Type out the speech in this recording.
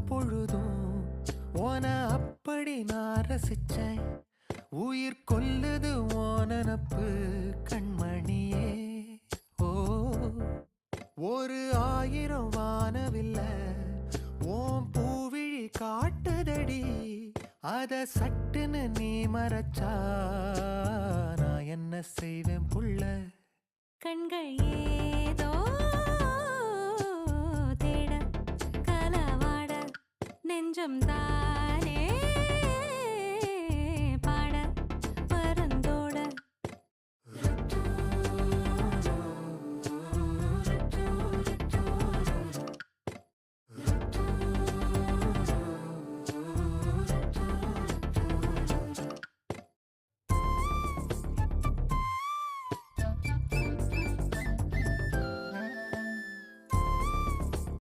பொழுதும் ஓன அப்படி நான் ரசிச்சேன். உயிர் கொல்லுது ஓனப்பு கண்மணியே. ஓ ஒரு 1000 வானவில்ல ஓம் பூவிழி காட்டுதடி. அத சட்டுன்னு நீ மறைச்சா நான் என்ன செய்வேன் புள்ள. கண்கள் ஏதோ தேட களவாட நெஞ்சம் தான்